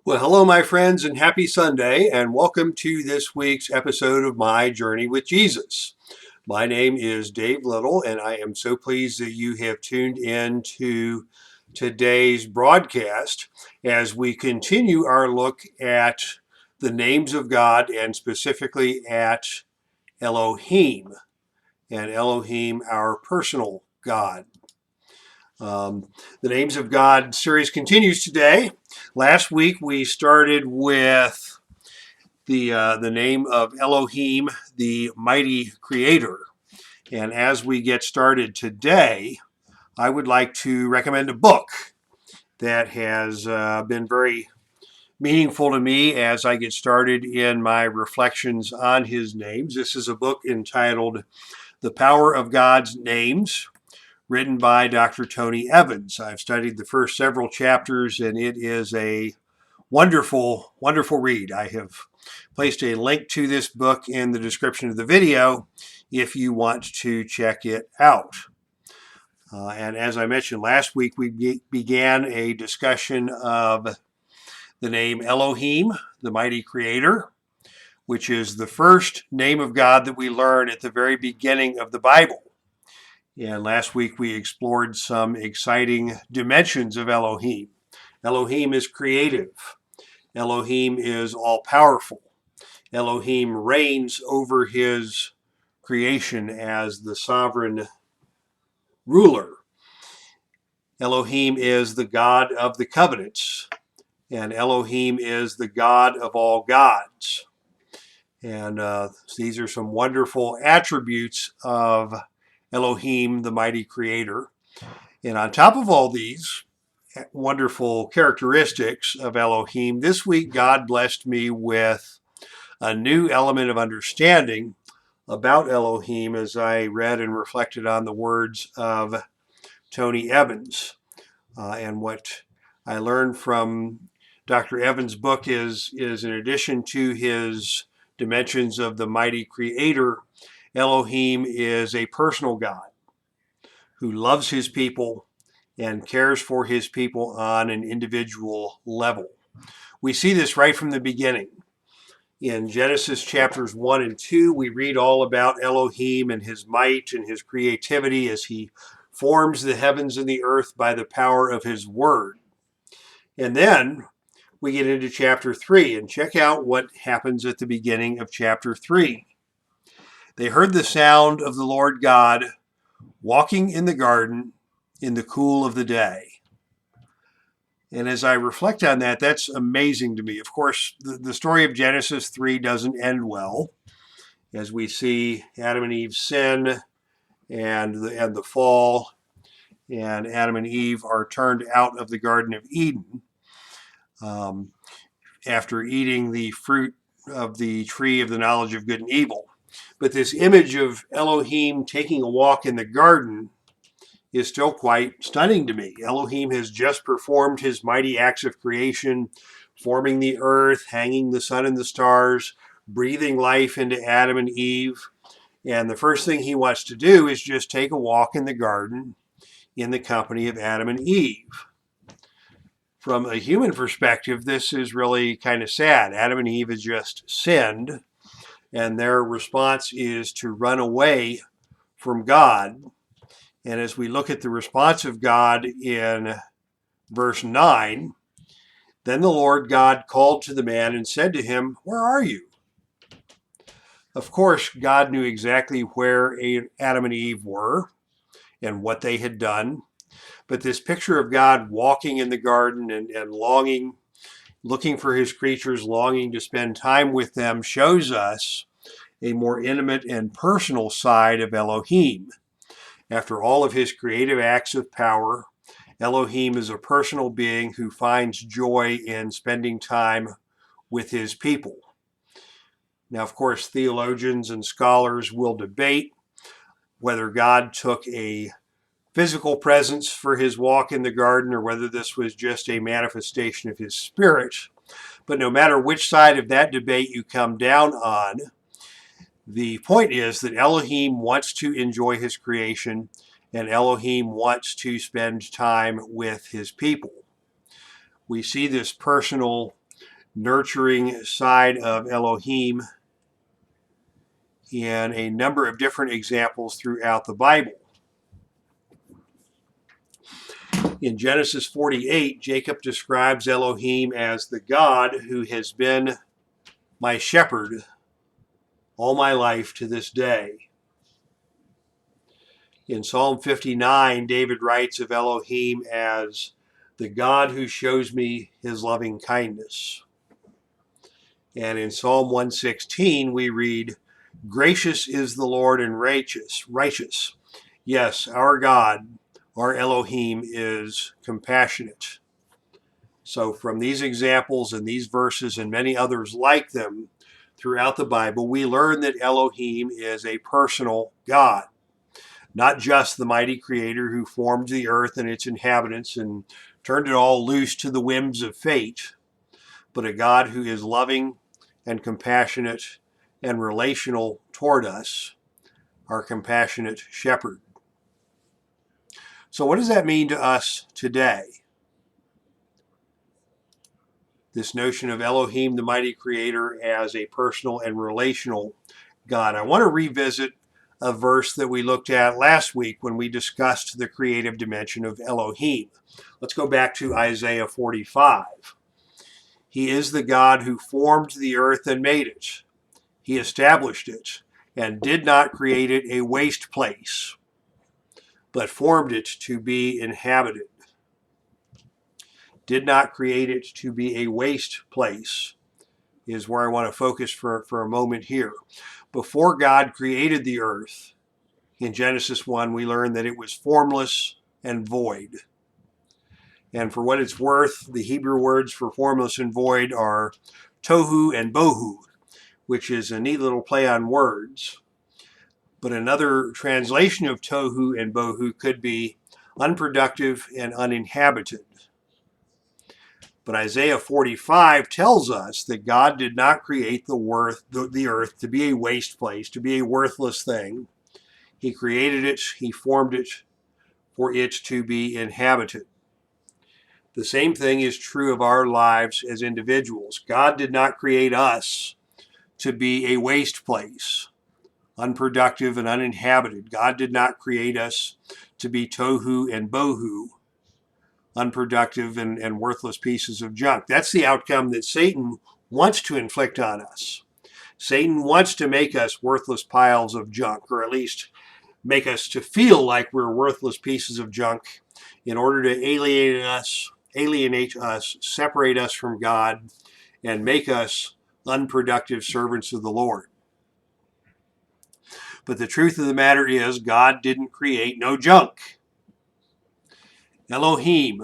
Well, hello, my friends, and happy Sunday, and welcome to this week's episode of My Journey with Jesus. My name is Dave Little, and I am so pleased that you have tuned in to today's broadcast as we continue our look at the names of God and specifically at Elohim, and Elohim, our personal God. The Names of God series continues today. Last week we started with the name of Elohim, the mighty creator. And as we get started today, I would like to recommend a book that has been very meaningful to me as I get started in my reflections on his names. This is a book entitled The Power of God's Names, written by Dr. Tony Evans. I've studied the first several chapters, and it is a wonderful, wonderful read. I have placed a link to this book in the description of the video if you want to check it out. And as I mentioned last week, we began a discussion of the name Elohim, the mighty creator, which is the first name of God that we learn at the very beginning of the Bible. And last week we explored some exciting dimensions of Elohim. Elohim is creative. Elohim is all-powerful. Elohim reigns over his creation as the sovereign ruler. Elohim is the God of the covenants, and Elohim is the God of all gods. And these are some wonderful attributes of Elohim, the mighty creator. And on top of all these wonderful characteristics of Elohim, this week God blessed me with a new element of understanding about Elohim as I read and reflected on the words of Tony Evans. And what I learned from Dr. Evans' book is in addition to his dimensions of the mighty creator, Elohim is a personal God who loves his people and cares for his people on an individual level. We see this right from the beginning. In Genesis chapters 1 and 2, we read all about Elohim and his might and his creativity as he forms the heavens and the earth by the power of his word. And then we get into chapter 3 and check out what happens at the beginning of chapter 3. They heard the sound of the Lord God walking in the garden in the cool of the day. And as I reflect on that, that's amazing to me. Of course, the story of Genesis 3 doesn't end well, as we see Adam and Eve's sin and the fall, and Adam and Eve are turned out of the Garden of Eden after eating the fruit of the tree of the knowledge of good and evil. But this image of Elohim taking a walk in the garden is still quite stunning to me. Elohim has just performed his mighty acts of creation, forming the earth, hanging the sun and the stars, breathing life into Adam and Eve. And the first thing he wants to do is just take a walk in the garden in the company of Adam and Eve. From a human perspective, this is really kind of sad. Adam and Eve has just sinned, and their response is to run away from God. And as we look at the response of God in verse 9, then the Lord God called to the man and said to him, "Where are you?" Of course, God knew exactly where Adam and Eve were and what they had done. But this picture of God walking in the garden and longing, looking for his creatures, longing to spend time with them, shows us a more intimate and personal side of Elohim. After all of his creative acts of power, Elohim is a personal being who finds joy in spending time with his people. Now, of course, theologians and scholars will debate whether God took a physical presence for his walk in the garden or whether this was just a manifestation of his spirit. But no matter which side of that debate you come down on, the point is that Elohim wants to enjoy his creation, and Elohim wants to spend time with his people. We see this personal nurturing side of Elohim in a number of different examples throughout the Bible. In Genesis 48, Jacob describes Elohim as the God who has been my shepherd all my life to this day. In Psalm 59, David writes of Elohim as the God who shows me his loving kindness. And in Psalm 116, we read, gracious is the Lord and righteous. Yes, our God, our Elohim, is compassionate. So from these examples and these verses and many others like them throughout the Bible, we learn that Elohim is a personal God, not just the mighty creator who formed the earth and its inhabitants and turned it all loose to the whims of fate, but a God who is loving and compassionate and relational toward us, our compassionate shepherd. So what does that mean to us today? This notion of Elohim, the mighty creator, as a personal and relational God. I want to revisit a verse that we looked at last week when we discussed the creative dimension of Elohim. Let's go back to Isaiah 45. He is the God who formed the earth and made it. He established it and did not create it a waste place, but formed it to be inhabited. Did not create it to be a waste place is where I want to focus for a moment here. Before God created the earth, in Genesis 1, we learn that it was formless and void. And for what it's worth, the Hebrew words for formless and void are tohu and bohu, which is a neat little play on words. But another translation of tohu and bohu could be unproductive and uninhabited. But Isaiah 45 tells us that God did not create the earth to be a waste place, to be a worthless thing. He created it, he formed it for it to be inhabited. The same thing is true of our lives as individuals. God did not create us to be a waste place, unproductive and uninhabited. God did not create us to be tohu and bohu, unproductive and worthless pieces of junk. That's the outcome that Satan wants to inflict on us. Satan wants to make us worthless piles of junk, or at least make us to feel like we're worthless pieces of junk in order to alienate us, separate us from God, and make us unproductive servants of the Lord. But the truth of the matter is, God didn't create no junk. Elohim,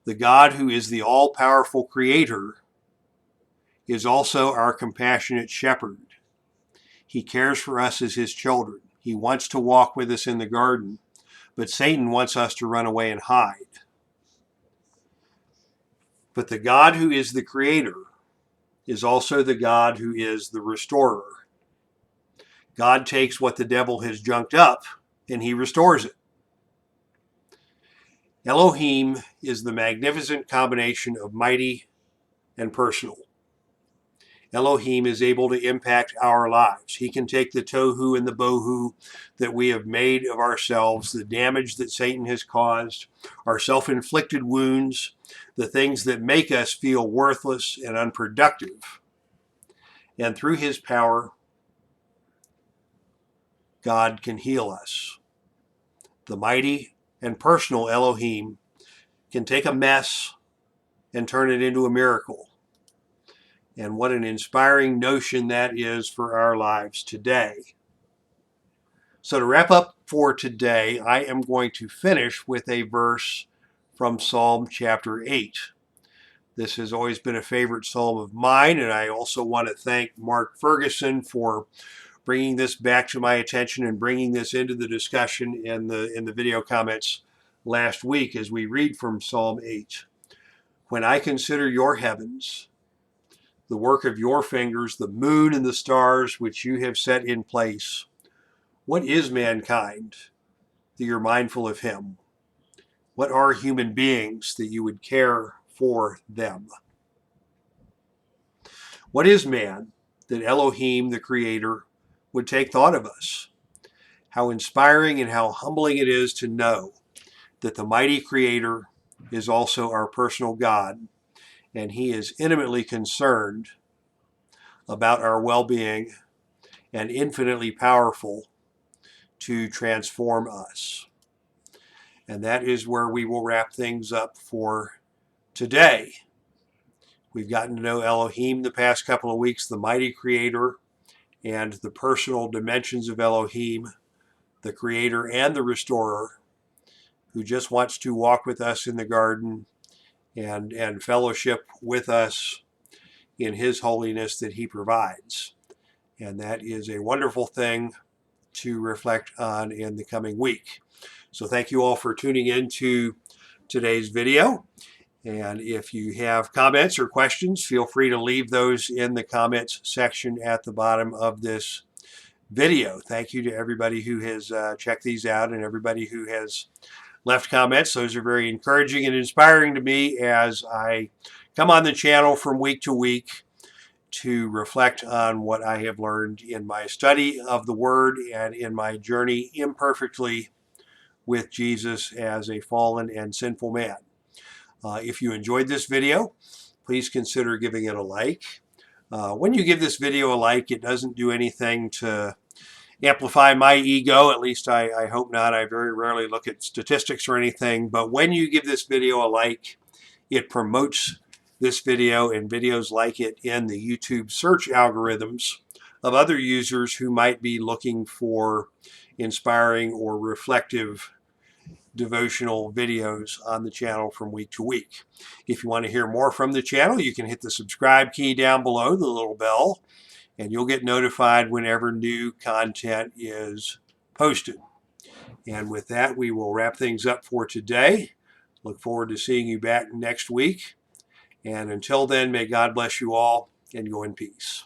the God who is the all-powerful creator, is also our compassionate shepherd. He cares for us as his children. He wants to walk with us in the garden, but Satan wants us to run away and hide. But the God who is the creator is also the God who is the restorer. God takes what the devil has junked up and he restores it. Elohim is the magnificent combination of mighty and personal. Elohim is able to impact our lives. He can take the tohu and the bohu that we have made of ourselves, the damage that Satan has caused, our self-inflicted wounds, the things that make us feel worthless and unproductive. And through his power, God can heal us. The mighty and personal Elohim can take a mess and turn it into a miracle. And what an inspiring notion that is for our lives today. So to wrap up for today, I am going to finish with a verse from Psalm chapter 8. This has always been a favorite psalm of mine, and I also want to thank Mark Ferguson for bringing this back to my attention and bringing this into the discussion in the video comments last week as we read from Psalm 8. When I consider your heavens, the work of your fingers, the moon and the stars which you have set in place, what is mankind that you're mindful of him? What are human beings that you would care for them? What is man that Elohim, the Creator, would take thought of us? How inspiring and how humbling it is to know that the mighty Creator is also our personal God, and He is intimately concerned about our well-being and infinitely powerful to transform us. And that is where we will wrap things up for today. We've gotten to know Elohim the past couple of weeks, the mighty Creator, and the personal dimensions of Elohim, the Creator and the Restorer, who just wants to walk with us in the garden and fellowship with us in His holiness that He provides. And that is a wonderful thing to reflect on in the coming week. So thank you all for tuning in to today's video. And if you have comments or questions, feel free to leave those in the comments section at the bottom of this video. Thank you to everybody who has checked these out and everybody who has left comments. Those are very encouraging and inspiring to me as I come on the channel from week to week to reflect on what I have learned in my study of the Word and in my journey imperfectly with Jesus as a fallen and sinful man. If you enjoyed this video, please consider giving it a like. When you give this video a like, it doesn't do anything to amplify my ego, at least I hope not. I very rarely look at statistics or anything, but when you give this video a like, it promotes this video and videos like it in the YouTube search algorithms of other users who might be looking for inspiring or reflective devotional videos on the channel from week to week. If you want to hear more from the channel, you can hit the subscribe key down below, the little bell, and you'll get notified whenever new content is posted. And with that, we will wrap things up for today. Look forward to seeing you back next week. And until then, may God bless you all and go in peace.